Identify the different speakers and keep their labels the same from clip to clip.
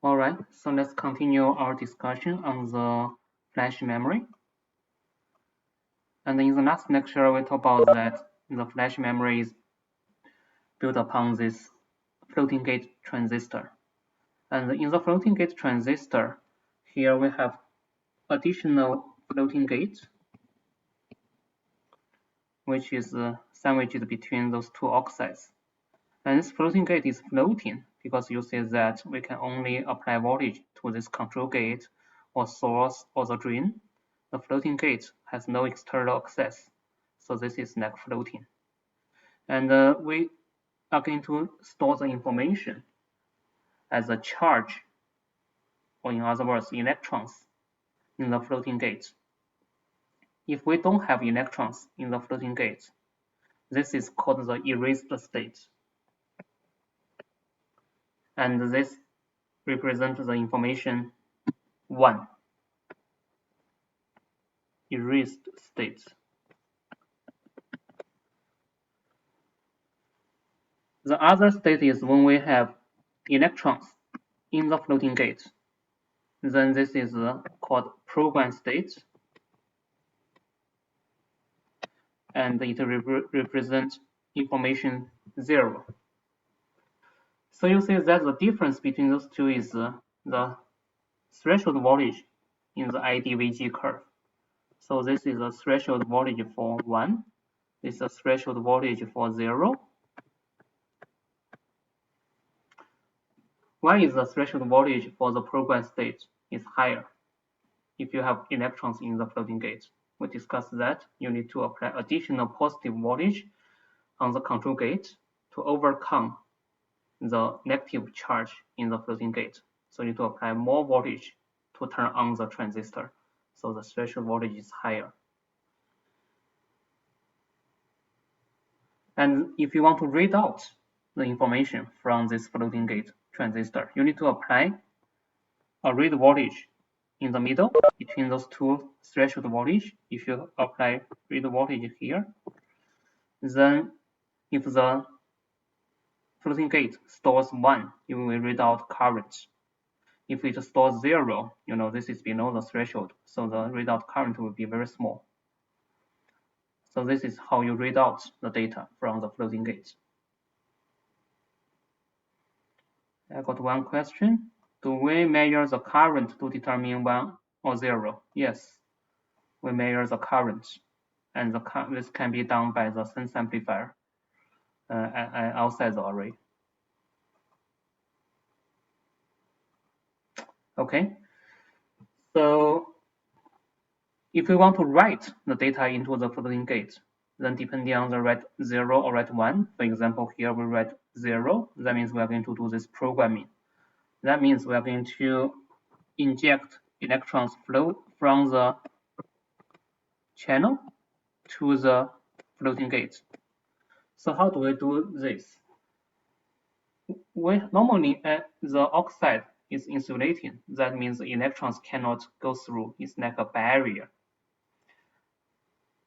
Speaker 1: Alright, so let's continue our discussion on the flash memory. And in the last lecture, we talked about that the flash memory is built upon this floating gate transistor. And in the floating gate transistor, here we have additional floating gate, which is sandwiched between those two oxides. And this floating gate is floating because you see that we can only apply voltage to this control gate or source or the drain. The floating gate has no external access, so this is like floating. And we are going to store the information as a charge, or in other words, electrons in the floating gate. If we don't have electrons in the floating gate, this is called the erased state. And this represents the information 1, erased state. The other state is when we have electrons in the floating gate. Then this is called program state. And it represents information 0. So you see that the difference between those two is the threshold voltage in the IDVG curve. So this is a threshold voltage for 1. This is a threshold voltage for 0. Why is the threshold voltage for the program state is higher if you have electrons in the floating gate? We discussed that you need to apply additional positive voltage on the control gate to overcome the negative charge in the floating gate. So you need to apply more voltage to turn on the transistor. So the threshold voltage is higher. And if you want to read out the information from this floating gate transistor, you need to apply a read voltage in the middle between those two threshold voltage. If you apply read voltage here, then if the floating gate stores 1, you will read out current. If it stores 0, this is below the threshold, so the readout current will be very small. So this is how you read out the data from the floating gate. I got one question. Do we measure the current to determine 1 or 0? Yes, we measure the current, and this can be done by the sense amplifier outside the array. Okay, so if we want to write the data into the floating gate, then depending on the write 0 or write 1, for example, here we write 0, that means we are going to do this programming. That means we are going to inject electrons flow from the channel to the floating gate. So how do we do this? Normally, the oxide is insulating. That means the electrons cannot go through. It's like a barrier.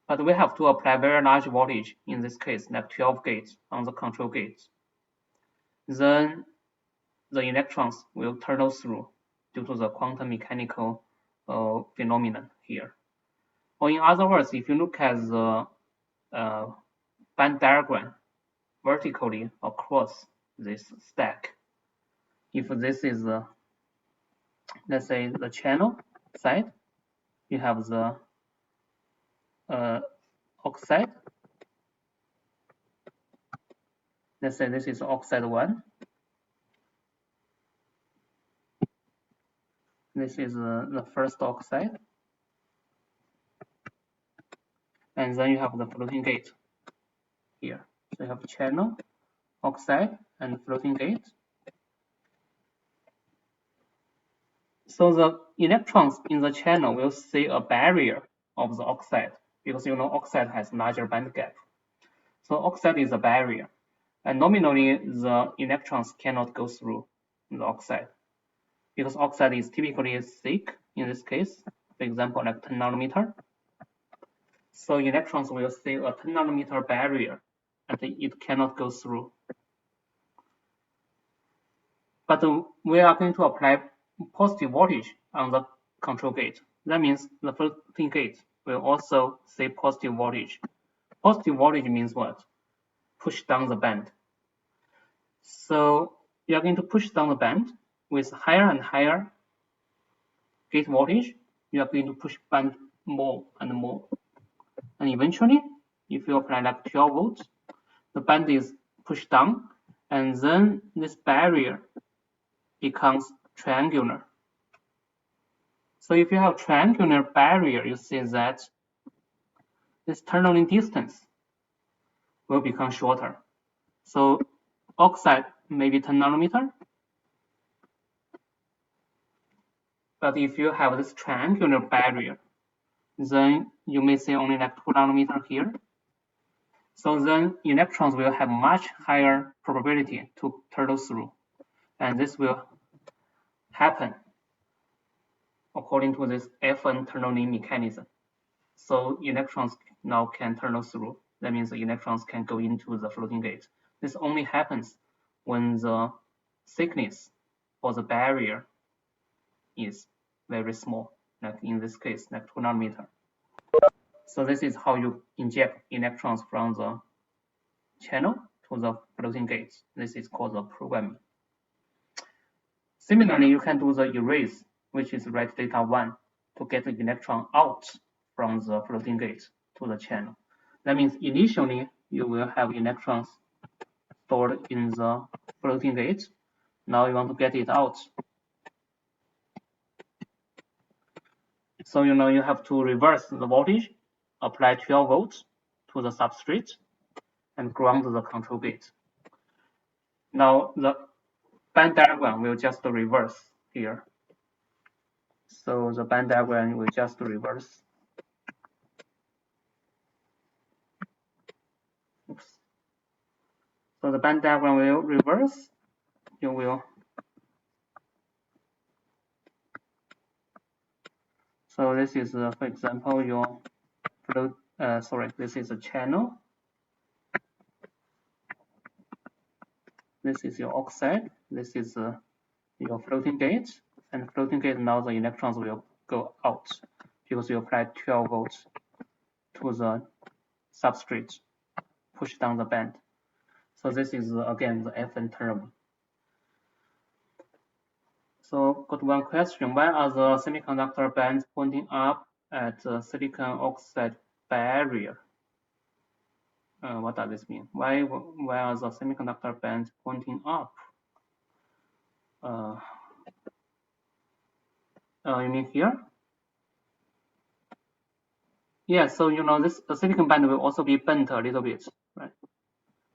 Speaker 1: But we have to apply very large voltage, in this case, like 12 gates on the control gates. Then the electrons will tunnel through due to the quantum mechanical phenomenon here. Or in other words, if you look at the band diagram vertically across this stack, if this is let's say the channel side, you have the oxide. Let's say this is oxide 1. This is the first oxide. And then you have the floating gate here. So you have channel, oxide, and floating gate. So the electrons in the channel will see a barrier of the oxide because oxide has larger band gap. So oxide is a barrier. And nominally, the electrons cannot go through the oxide because oxide is typically thick in this case, for example, like 10 nanometer. So electrons will see a 10 nanometer barrier and it cannot go through. but we are going to apply positive voltage on the control gate. That means the floating gate will also see positive voltage. Positive voltage means what? Push down the band. So you are going to push down the band with higher and higher gate voltage. You are going to push band more and more. And eventually, if you apply like 12 volts, the band is pushed down, and then this barrier becomes triangular. So if you have triangular barrier, you see that this tunneling distance will become shorter. So oxide may be 10 nanometer, but if you have this triangular barrier, then you may see only like 2 nanometer here. So then electrons will have much higher probability to turtle through, and this will happen according to this FN tunneling mechanism. So electrons now can tunnel through. That means the electrons can go into the floating gate. This only happens when the thickness or the barrier is very small, like in this case, like 2 nanometer. So this is how you inject electrons from the channel to the floating gate. This is called the programming. Similarly, you can do the erase, which is write data 1 to get the electron out from the floating gate to the channel. That means initially you will have electrons stored in the floating gate. Now you want to get it out. So you have to reverse the voltage, apply 12 volts to the substrate, and ground the control gate. Now the band diagram will just reverse here. So the band diagram will just reverse. Oops. So the band diagram will reverse. You will. So this is, for example, your float. This is a channel. This is your oxide. This is your floating gate. And floating gate, now the electrons will go out because you apply 12 volts to the substrate, push down the band. So this is again the FN term. So got one question: why are the semiconductor bands pointing up at the silicon oxide barrier? What does this mean? Why are the semiconductor bands pointing up? You mean here? Yeah, so this silicon band will also be bent a little bit, right?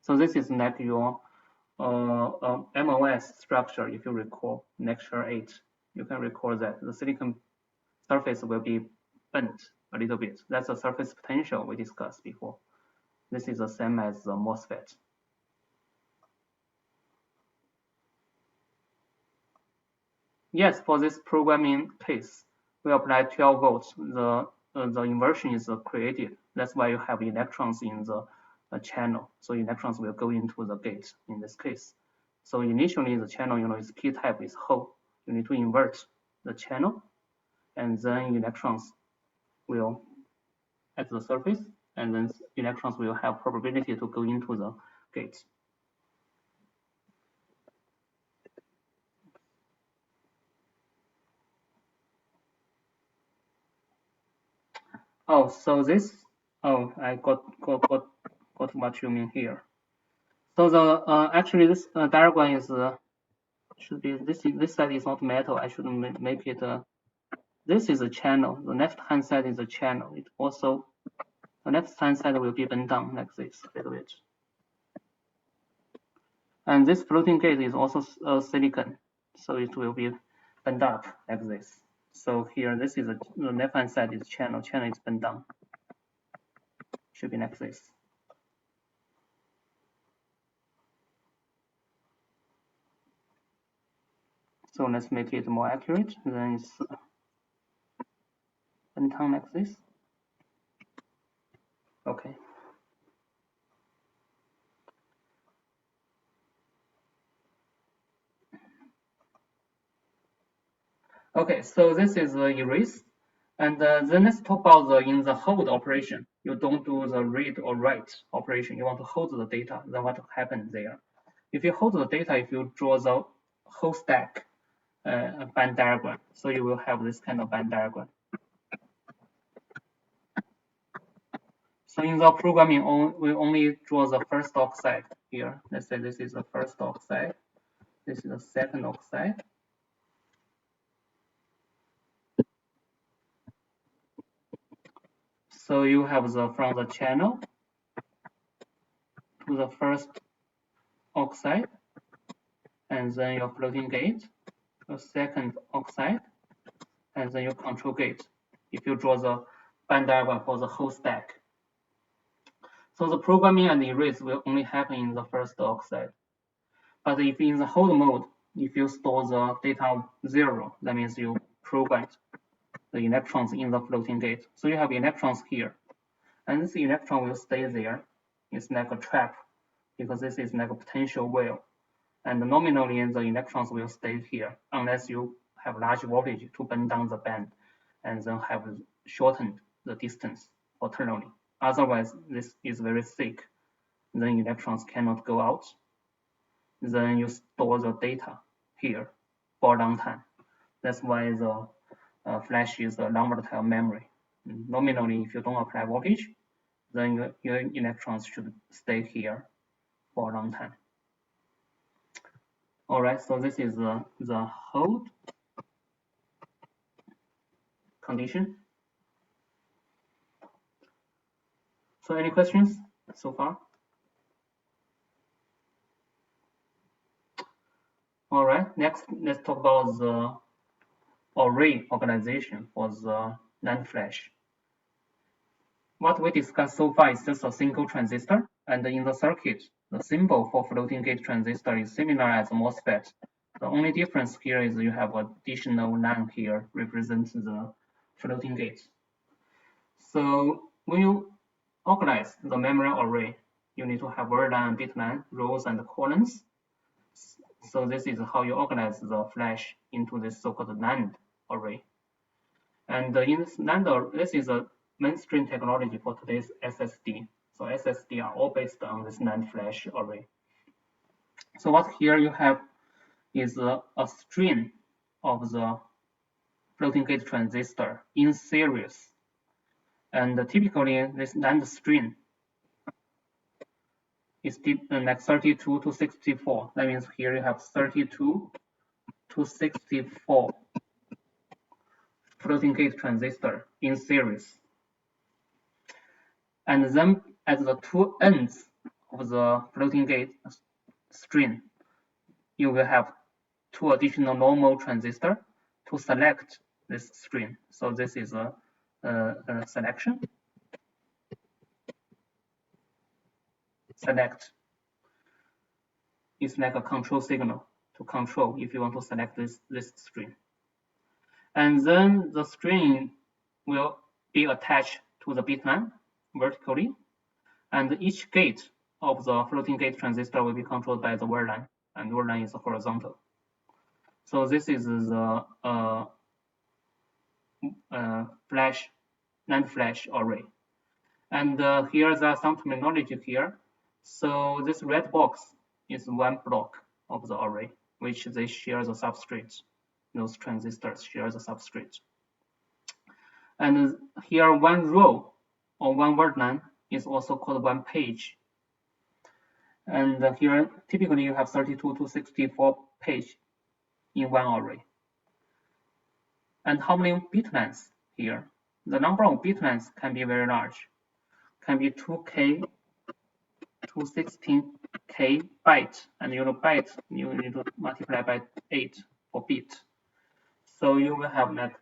Speaker 1: So this is like your MOS structure, if you recall, lecture 8. You can recall that the silicon surface will be bent a little bit. That's the surface potential we discussed before. This is the same as the MOSFET. Yes, for this programming case, we apply 12 volts. The inversion is created. That's why you have electrons in the channel. So electrons will go into the gate in this case. So initially the channel, is p-type, is whole. You need to invert the channel, and then electrons will at the surface, and then electrons will have probability to go into the gate. Oh, so this, I got what you mean here. So the actually this diagram is should be this side is not metal. I should make it. This is a channel. The left hand side is a channel. It also the left hand side will be bent down like this a little bit. And this floating gate is also silicon, so it will be bent up like this. So here, this is the left hand side is channel. Channel is bent down. Should be like this. So let's make it more accurate. Then it's bent down like this. Okay. Okay, so this is the erase. And then let's talk about in the hold operation. You don't do the read or write operation. You want to hold the data. Then what happens there? If you hold the data, if you draw the whole stack band diagram, so you will have this kind of band diagram. So in the programming, we only draw the first oxide here. Let's say this is the first oxide. This is the second oxide. So you have from the channel to the first oxide, and then your floating gate, the second oxide, and then your control gate. If you draw the band diagram for the whole stack. So the programming and erase will only happen in the first oxide. But if in the hold mode, if you store the data 0, that means you programmed the electrons in the floating gate. So you have electrons here, and this electron will stay there. It's like a trap, because this is like a potential well. And nominally, the electrons will stay here unless you have large voltage to bend down the band and then have shortened the distance for tunneling. Otherwise, this is very thick. Then electrons cannot go out. Then you store the data here for a long time. That's why the flash is a non-volatile memory. Nominally, if you don't apply voltage, then your electrons should stay here for a long time. All right, so this is the hold condition. So any questions so far? All right, next let's talk about the array organization for the NAND flash. What we discussed so far is just a single transistor, and in the circuit, the symbol for floating gate transistor is similar as MOSFET. The only difference here is you have additional line here represents the floating gate. So when you organize the memory array, you need to have word line, bit line, rows, and columns. So this is how you organize the flash into this so-called NAND array. And in this NAND, this is a mainstream technology for today's SSD. So SSD are all based on this NAND flash array. So what here you have is a string of the floating gate transistor in series. And typically this NAND string is like 32 to 64. That means here you have 32 to 64 floating gate transistor in series. And then at the two ends of the floating gate string, you will have two additional normal transistor to select this string. So this is a selection. Select is like a control signal to control if you want to select this string. And then the string will be attached to the bit line vertically, and each gate of the floating gate transistor will be controlled by the word line, and word line is horizontal. So this is the flash NAND flash array. And here there are some terminology here. So this red box is one block of the array, which they share the substrate. Those transistors share the substrate. And here one row or one word line is also called one page. And here typically you have 32 to 64 page in one array. And how many bit lines here? The number of bit lines can be very large. Can be 2K to 16K byte, and byte you need to multiply by 8 for bit. So you will have like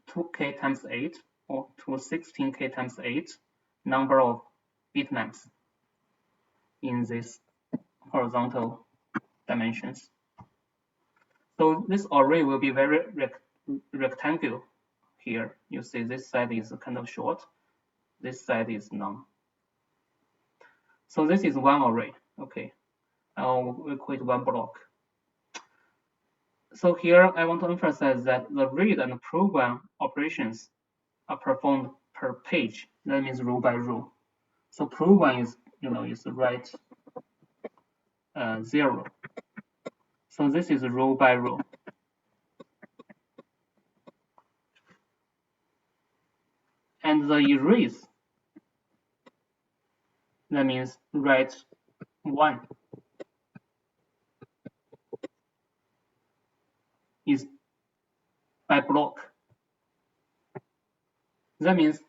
Speaker 1: 2K times 8 or to 16K times 8 number of bit lines in this horizontal dimensions. So this array will be very rectangular here. You see this side is kind of short, this side is long. So this is one array, okay. We'll create one block. So here I want to emphasize that the read and program operations are performed per page. That means row by row. So program is, is write 0. So this is row by row. And the erase, that means write 1 is by block. That means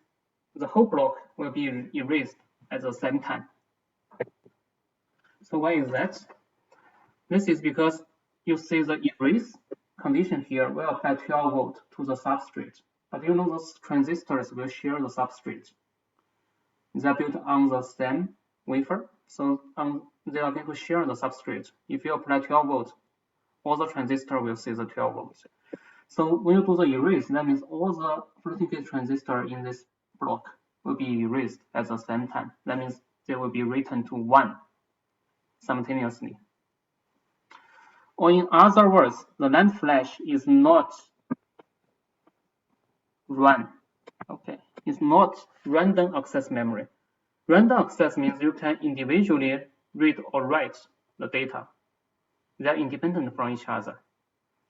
Speaker 1: the whole block will be erased at the same time. So why is that? This is because you see the erase condition here will apply 12 volt to the substrate. But those transistors will share the substrate. They are built on the same wafer, so they are going to share the substrate. If you apply 12 volt, all the transistor will see the 12 volts. So when you do the erase, that means all the floating gate transistor in this block will be erased at the same time. That means they will be written to 1 simultaneously. Or in other words, the NAND flash is not run. Okay, it's not random access memory. Random access means you can individually read or write the data. They are independent from each other.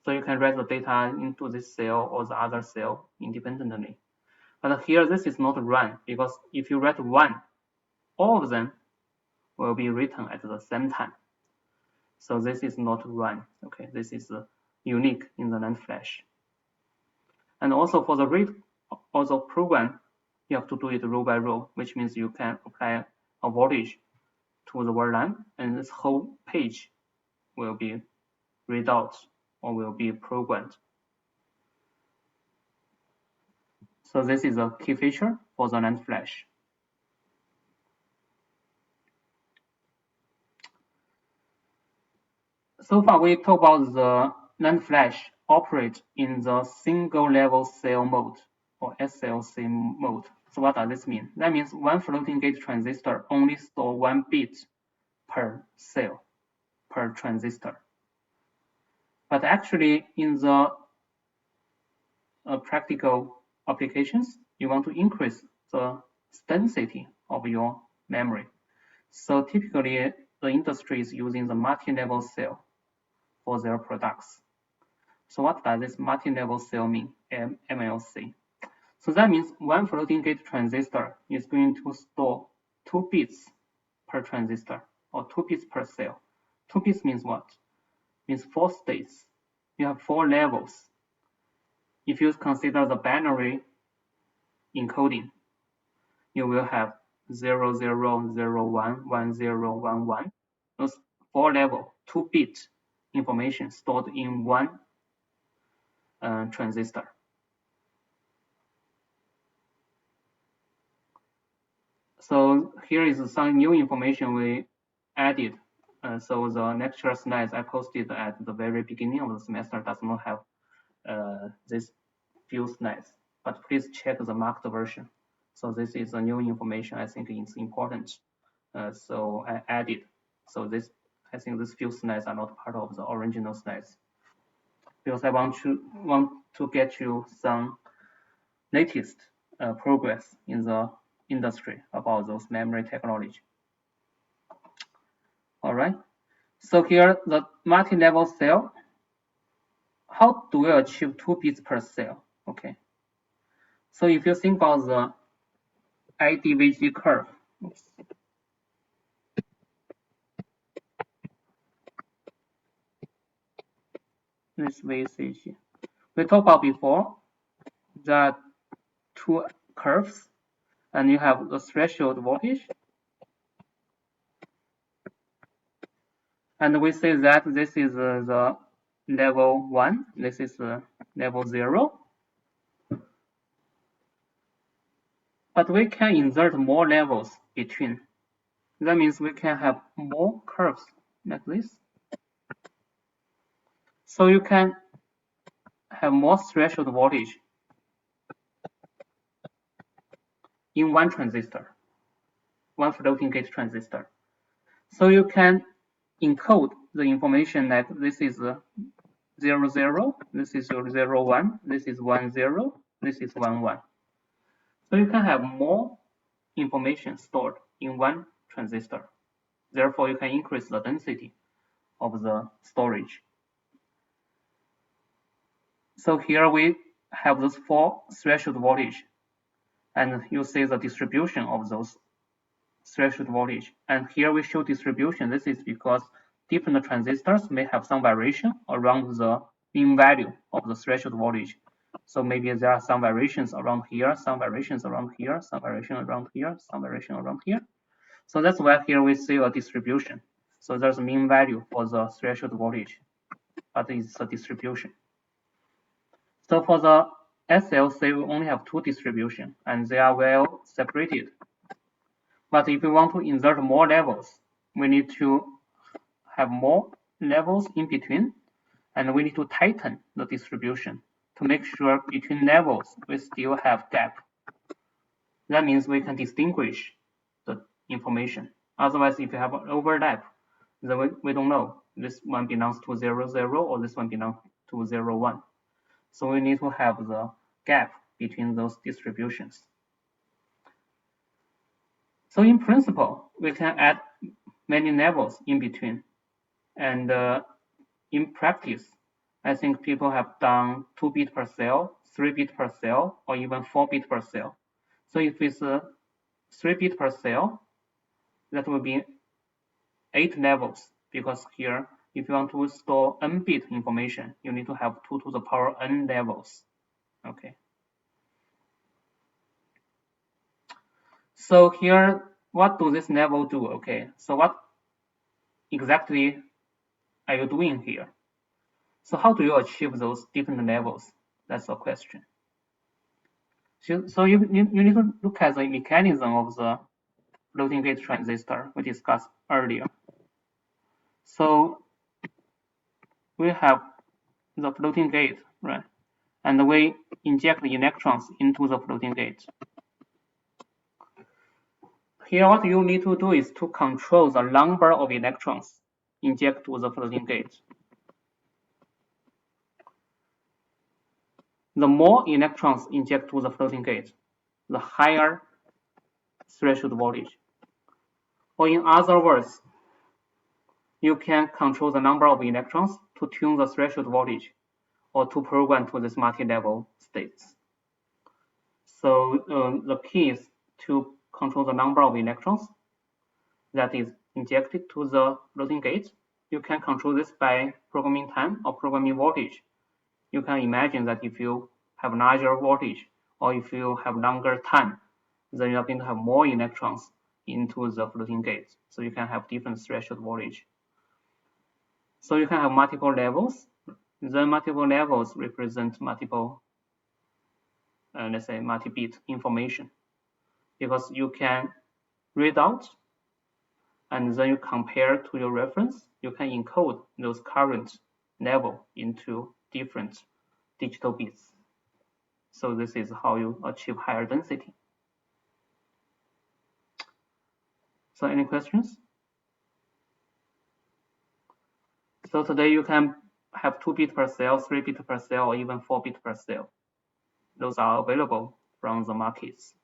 Speaker 1: So you can write the data into this cell or the other cell independently. But here, this is not run, because if you write 1, all of them will be written at the same time. So this is not run. Okay, this is unique in the NAND flash. And also for the read of the program, you have to do it row by row, which means you can apply a voltage to the word line, and this whole page will be read out or will be programmed. So this is a key feature for the NAND flash. So far, we talked about the NAND flash operate in the single level cell mode or SLC mode. So what does this mean? That means one floating gate transistor only store 1 bit per cell, per transistor. But actually, in the practical applications, you want to increase the density of your memory. So typically, the industry is using the multi-level cell for their products. So what does this multi-level cell mean, MLC? So that means one floating gate transistor is going to store 2 bits per transistor, or 2 bits per cell. 2 bits means what? Means 4 states. You have 4 levels. If you consider the binary encoding, you will have 0, 0, 0, 1, 1, 0, 1, 1. Those 4 level, 2-bit information stored in one transistor. So here is some new information we added. So the lecture slides I posted at the very beginning of the semester does not have this few slides, but please check the marked version. So this is a new information I think is important. So I added. So I think these few slides are not part of the original slides, because I want to get you some latest progress in the industry about those memory technology. All right. So here the multi-level cell. How do we achieve 2 bits per cell? Okay. So if you think about the IDVG curve, this VCG. We talked about before that 2 curves, and you have the threshold voltage. And we say that this is the level 1, this is level 0. But we can insert more levels between. That means we can have more curves like this. So you can have more threshold voltage in one transistor, one floating gate transistor. So you can encode the information like this is 0, 0, this is 0, 1, this is 1, 0, this is 1, 1. So you can have more information stored in one transistor. Therefore, you can increase the density of the storage. So here we have those 4 threshold voltage, and you see the distribution of those threshold voltage. And here we show distribution. This is because different transistors may have some variation around the mean value of the threshold voltage. So maybe there are some variations around here, some variations around here, some variation around here, some variation around here. So that's why here we see a distribution. So there's a mean value for the threshold voltage, but it's a distribution. So for the SLC, we only have 2 distributions, and they are well separated. But if we want to insert more levels, we need to have more levels in between, and we need to tighten the distribution to make sure between levels we still have gap. That means we can distinguish the information. Otherwise, if you have an overlap, then we don't know this one belongs to 0, 0, or this one belongs to 0, 1. So we need to have the gap between those distributions. So in principle, we can add many levels in between. And in practice, I think people have done 2 bit per cell, 3 bit per cell, or even 4 bit per cell. So if it's 3 bit per cell, that will be 8 levels, because here, if you want to store n bit information, you need to have 2 to the power n levels. Okay. So here, what do this level do? Okay, so what exactly are you doing here? So how do you achieve those different levels? That's the question. So you need to look at the mechanism of the floating gate transistor we discussed earlier. So we have the floating gate, right? And we inject the electrons into the floating gate. Here, what you need to do is to control the number of electrons injected to the floating gate. The more electrons injected to the floating gate, the higher threshold voltage. Or in other words, you can control the number of electrons to tune the threshold voltage or to program to this multi-level states. So the key is to control the number of electrons that is injected to the floating gate. You can control this by programming time or programming voltage. You can imagine that if you have larger voltage or if you have longer time, then you are going to have more electrons into the floating gate. So you can have different threshold voltage. So you can have multiple levels. Then multiple levels represent multiple, let's say, multi-bit information, because you can read out and then you compare to your reference. You can encode those current level into different digital bits. So this is how you achieve higher density. So any questions? So today you can have 2 bit per cell, 3 bit per cell, or even 4 bit per cell. Those are available from the markets.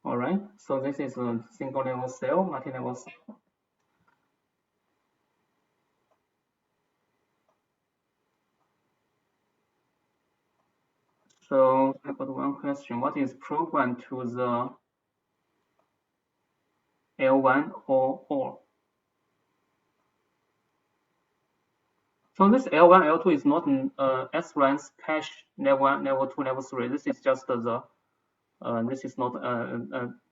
Speaker 1: All right, so this is a single level cell, multi-level cell. So I got one question. What is programmed to the L1 or OR? So this L1, L2 is not SRAM's cache level 1, level 2, level 3. This is just the, this is not,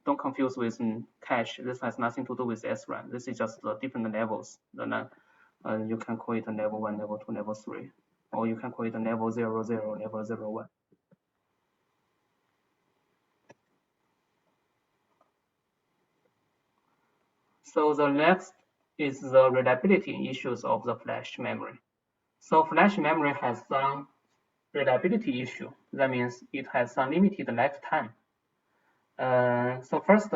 Speaker 1: don't confuse with cache. This has nothing to do with SRAM. This is just the different levels. Then you can call it a level 1, level 2, level 3. Or you can call it a level 0, 0, level 0, 1. So the next is the reliability issues of the flash memory. So flash memory has some reliability issue. That means it has some limited lifetime. So first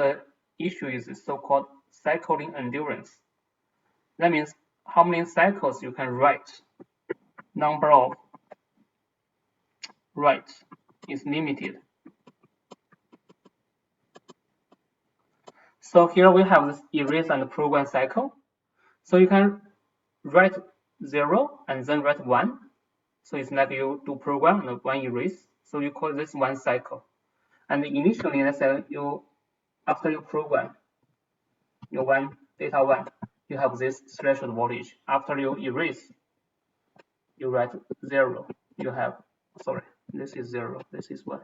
Speaker 1: issue is so-called cycling endurance. That means how many cycles you can write. Number of writes is limited. So here we have this erase and program cycle. So you can write 0 and then write 1. So it's like you do program and 1 erase. So you call this 1 cycle. And initially, let's say after you program your data 1, you have this threshold voltage. After you erase, you write 0. You have, sorry, this is 0, this is 1.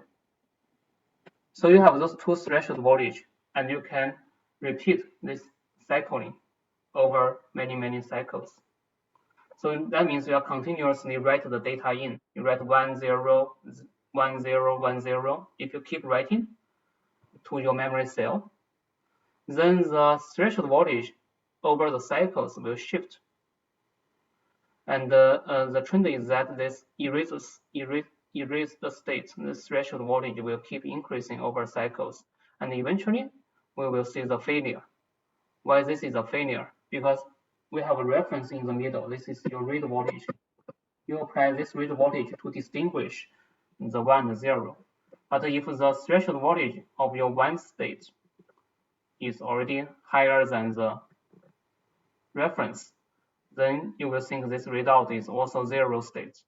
Speaker 1: So you have those two threshold voltage, and you can repeat this cycling over many cycles. So that means you are continuously write the data in. You write 1 0 1 0 1 0. If you keep writing to your memory cell, then the threshold voltage over the cycles will shift. And the trend is that this erase the state, the threshold voltage will keep increasing over cycles, and eventually we will see the failure. Why this is a failure? Because we have a reference in the middle. This is your read voltage. You apply this read voltage to distinguish the 1 and 0. But if the threshold voltage of your 1 state is already higher than the reference, then you will think this result is also 0 state.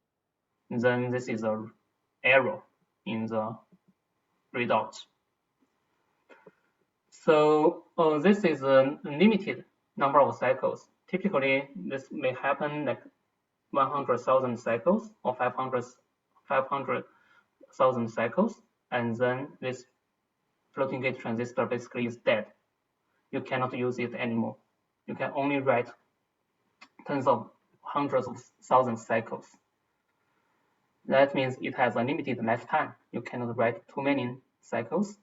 Speaker 1: Then this is an error in the result. So this is a limited number of cycles. Typically, this may happen like 100,000 cycles or 500,000 cycles, and then this floating gate transistor basically is dead. You cannot use it anymore. You can only write tens of hundreds of thousands cycles. That means it has a limited lifetime. You cannot write too many cycles.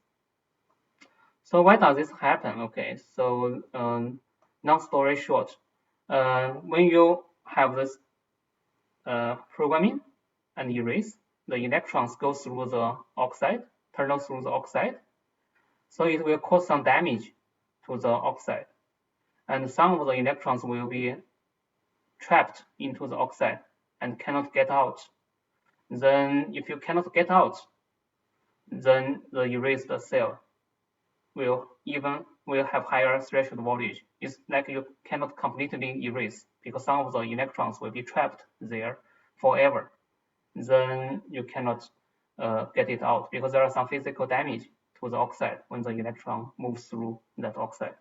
Speaker 1: So why does this happen? Okay, so long story short, when you have this programming and erase, the electrons go through the oxide, tunnel through the oxide. So it will cause some damage to the oxide. And some of the electrons will be trapped into the oxide and cannot get out. Then if you cannot get out, then the erased cell will have higher threshold voltage. It's like you cannot completely erase because some of the electrons will be trapped there forever. Then you cannot get it out because there are some physical damage to the oxide when the electron moves through that oxide.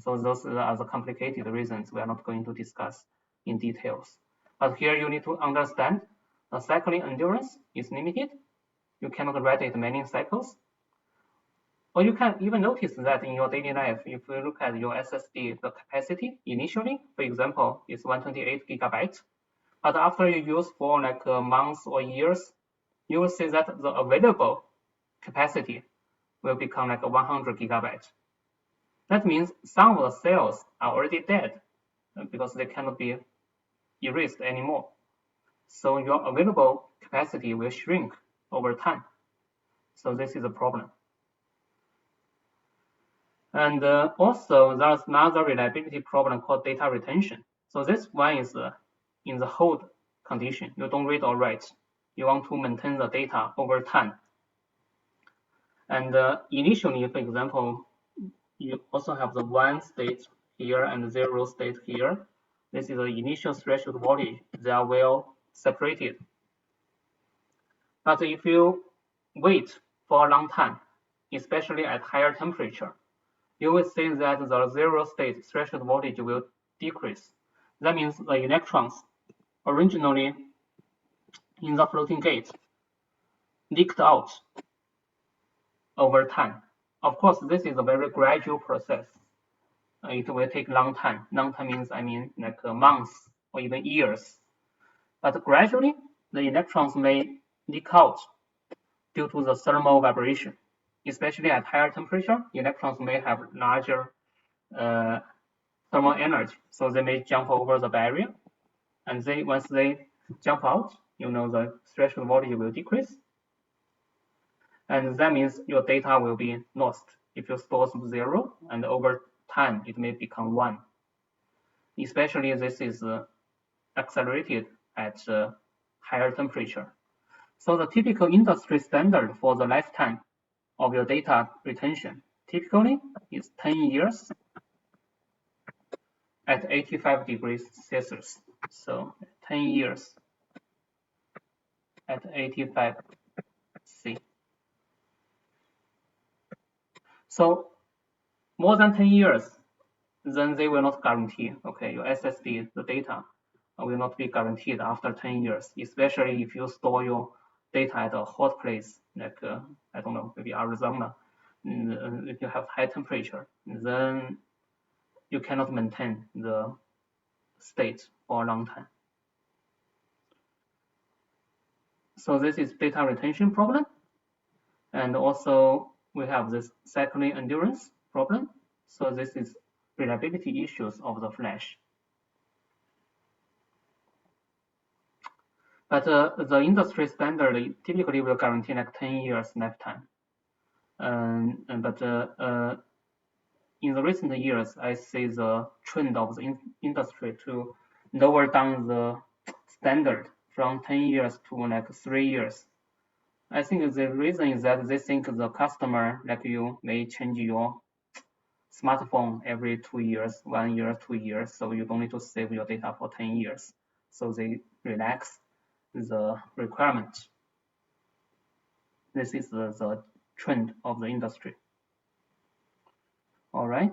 Speaker 1: So those are the complicated reasons we are not going to discuss in details. But here you need to understand the cycling endurance is limited. You cannot write it many cycles. Or you can even notice that in your daily life, if you look at your SSD, the capacity initially, for example, is 128 gigabytes. But after you use for like months or years, you will see that the available capacity will become like 100 gigabytes. That means some of the cells are already dead because they cannot be erased anymore. So your available capacity will shrink over time. So this is a problem. And also there's another reliability problem called data retention. So this one is in the hold condition. You don't read or write. You want to maintain the data over time. And initially, for example, you also have the 1 state here and 0 state here. This is the initial threshold voltage. They are well separated. But if you wait for a long time, especially at higher temperature, you will see that the 0 state threshold voltage will decrease. That means the electrons originally in the floating gate leaked out over time. Of course, this is a very gradual process. It will take long time. Long time means, I mean, like months or even years. But gradually, the electrons may leak out due to the thermal vibration. Especially at higher temperature, electrons may have larger thermal energy, so they may jump over the barrier. And once they jump out, the threshold voltage will decrease. And that means your data will be lost. If you store 0, and over time, it may become 1. especially this is accelerated at higher temperature. So the typical industry standard for the lifetime of your data retention typically is 10 years at 85 degrees Celsius. So 10 years at 85 C. So more than 10 years, then they will not guarantee, okay, your SSD, the data will not be guaranteed after 10 years, especially if you store your data at a hot place, like, I don't know, maybe Arizona. If you have high temperature, then you cannot maintain the state for a long time. So this is data retention problem. And also we have this cycling endurance problem. So this is reliability issues of the flash. But the industry standard typically will guarantee like 10 years lifetime. But in the recent years, I see the trend of the industry to lower down the standard from 10 years to like 3 years. I think the reason is that they think the customer, like you, may change your smartphone every 2 years, 1 year, 2 years, so you don't need to save your data for 10 years. So they relax the requirement. This is the trend of the industry. All right.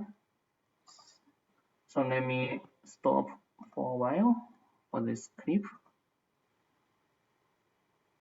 Speaker 1: So let me stop for a while for this clip.